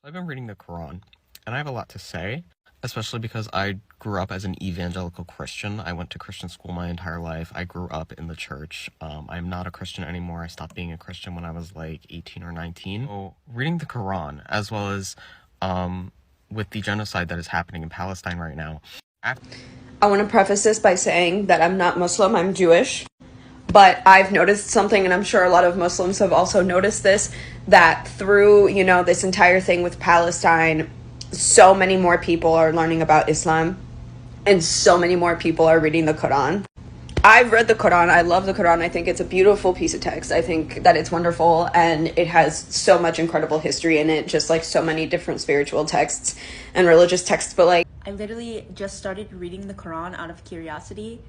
I've been reading the Quran, and I have a lot to say, especially because I grew up as an evangelical Christian. I went to Christian school my entire life. I grew up in the church. I'm not a Christian anymore. I stopped being a Christian when I was like 18 or 19. So reading the Quran, as well as with the genocide that is happening in Palestine right now. I want to preface this by saying that I'm not Muslim, I'm Jewish. But I've noticed something, and I'm sure a lot of Muslims have also noticed this, that through, this entire thing with Palestine, so many more people are learning about Islam, and so many more people are reading the Quran. I've read the Quran. I love the Quran. I think it's a beautiful piece of text. I think that it's wonderful, and it has so much incredible history in it, just like so many different spiritual texts and religious texts. But like, I literally just started reading the Quran out of curiosity,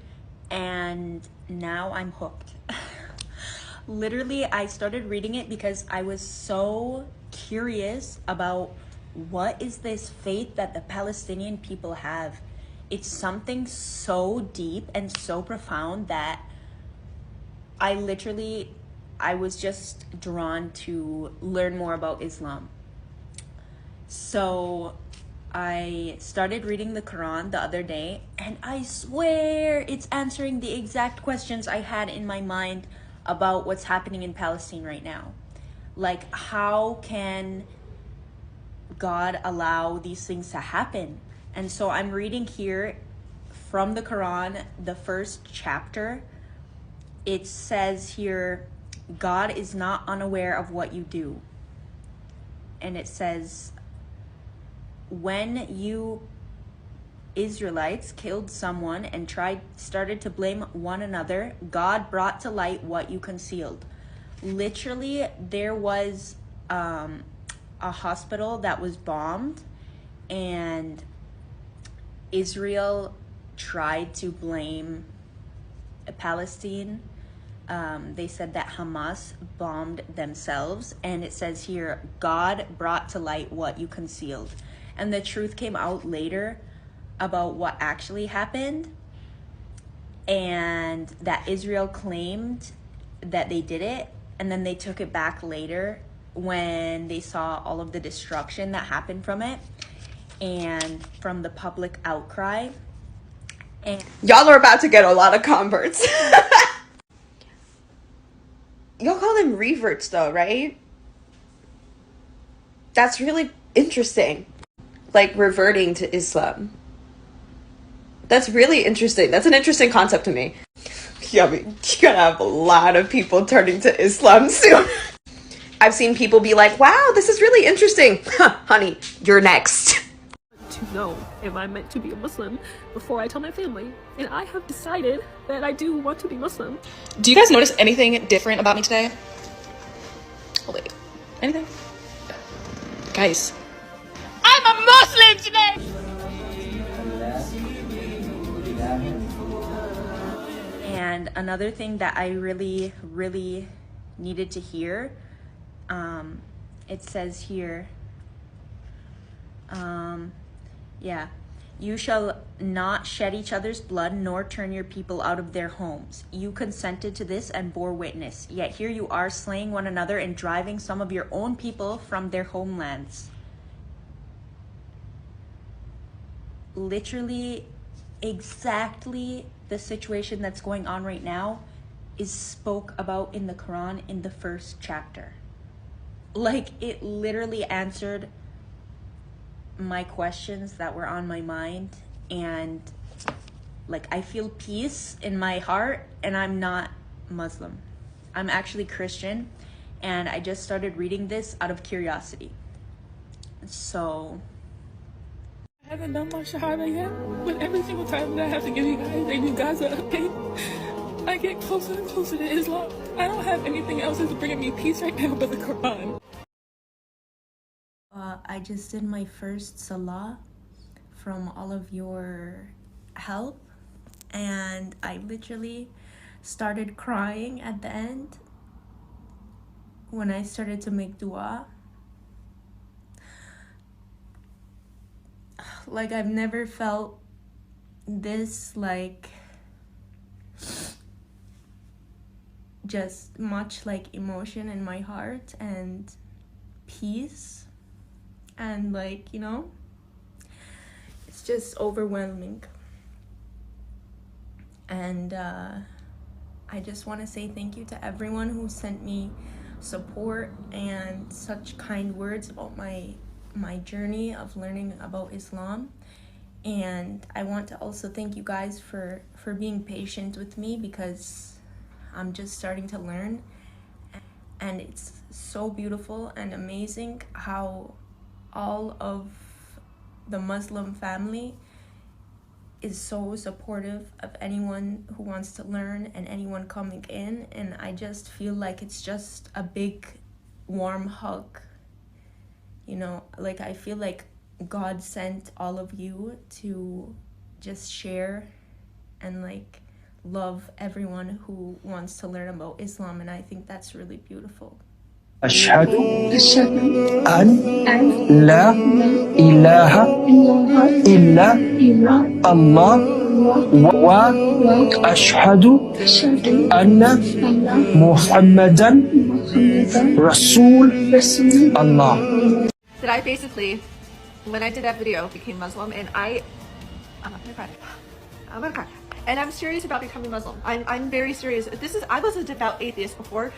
and now I'm hooked. Literally, I started reading it because I was so curious about what is this faith that the Palestinian people have. It's something so deep and so profound that I was just drawn to learn more about Islam. So I started reading the Quran the other day, and I swear it's answering the exact questions I had in my mind about what's happening in Palestine right now. Like, how can God allow these things to happen? And so I'm reading here from the Quran, the first chapter. It says here, God is not unaware of what you do. And it says, when you Israelites killed someone and started to blame one another, God brought to light what you concealed. Literally, there was a hospital that was bombed, and Israel tried to blame Palestine. They said that Hamas bombed themselves, and it says here, God brought to light what you concealed. And the truth came out later about what actually happened, and that Israel claimed that they did it, and then they took it back later when they saw all of the destruction that happened from it and from the public outcry. And y'all are about to get a lot of converts. Y'all call them reverts though, right? That's really interesting. Like reverting to Islam. That's really interesting. That's an interesting concept to me. Yeah, I mean, you're gonna have a lot of people turning to Islam soon. I've seen people be like, wow, this is really interesting. Honey, you're next. To know if I'm meant to be a Muslim before I tell my family. And I have decided that I do want to be Muslim. Do you guys notice anything different about me today? Oh, wait. Anything? Guys. I'm a Muslim today! And another thing that I really, really needed to hear, it says here, you shall not shed each other's blood, nor turn your people out of their homes. You consented to this and bore witness. Yet here you are slaying one another and driving some of your own people from their homelands. Literally, exactly the situation that's going on right now is spoke about in the Quran in the first chapter. Like, it literally answered my questions that were on my mind, and like, I feel peace in my heart. And I'm not Muslim, I'm actually Christian, and I just started reading this out of curiosity. So I haven't done my shahada yet, but every single time that I have to give you guys an update, I get closer and closer to Islam. I don't have anything else that's bringing me peace right now but the Quran. I just did my first salah from all of your help, and I literally started crying at the end when I started to make dua. Like, I've never felt this, like, just much like emotion in my heart and peace. And like, you know, it's just overwhelming. And I just want to say thank you to everyone who sent me support and such kind words about my journey of learning about Islam. And I want to also thank you guys for being patient with me, because I'm just starting to learn. And it's so beautiful and amazing how all of the Muslim family is so supportive of anyone who wants to learn and anyone coming in. And I just feel like it's just a big warm hug. You know, like I feel like God sent all of you to just share and like love everyone who wants to learn about Islam, and I think that's really beautiful. أشهد أن لا إله إلا الله وأشهد أن محمدا رسول الله. That I basically, when I did that video, became Muslim, and I'm gonna cry. I'm gonna cry. And I'm serious about becoming Muslim. I'm very serious. I was a devout atheist before,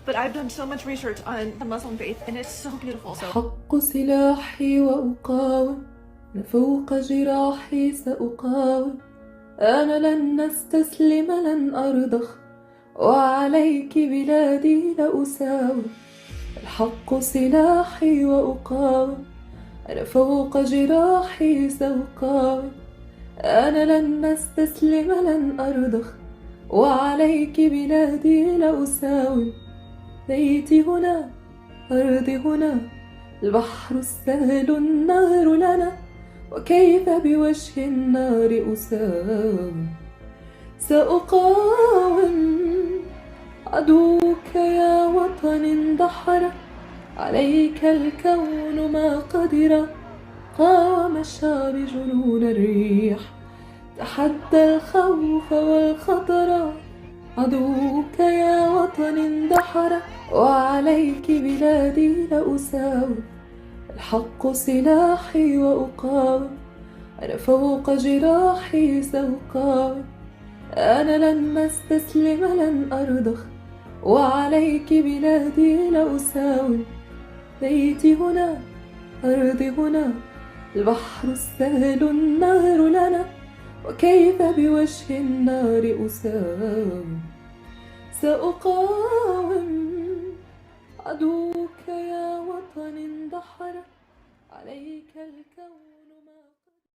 but I've done so much research on the Muslim faith, and it's so beautiful. So حق سلاحي وأقاوم، أنا فوق جراحي سأقاوم، أنا لن أستسلم لن أرضخ، وعليك بلادي لأساوم. الحق سلاحي وأقاوم، أنا فوق جراحي سأقاوم، أنا لن أستسلم لن أرضخ، وعليك بلادي لأساوم. بيتي هنا، أرضي هنا، البحر السهل النهر لنا، وكيف بوجه النار أساوم. سأقاوم عدوك يا وطن اندحر، عليك الكون ما قدر، قاوم الشعب جنون الريح، تحدى الخوف والخطر. عدوك يا وطن اندحر، وعليك بلادي لأساوم. الحق سلاحي وأقاوم، أنا فوق جراحي سأقاوم، أنا لن أستسلم لن أرضخ، وعليك بلادي لأساوم. بيتي هنا، أرضي هنا، البحر السهل النهر لنا، وكيف بوجه النار أساوم. سأقاوم عدوك يا وطن اندحر، عليك الكون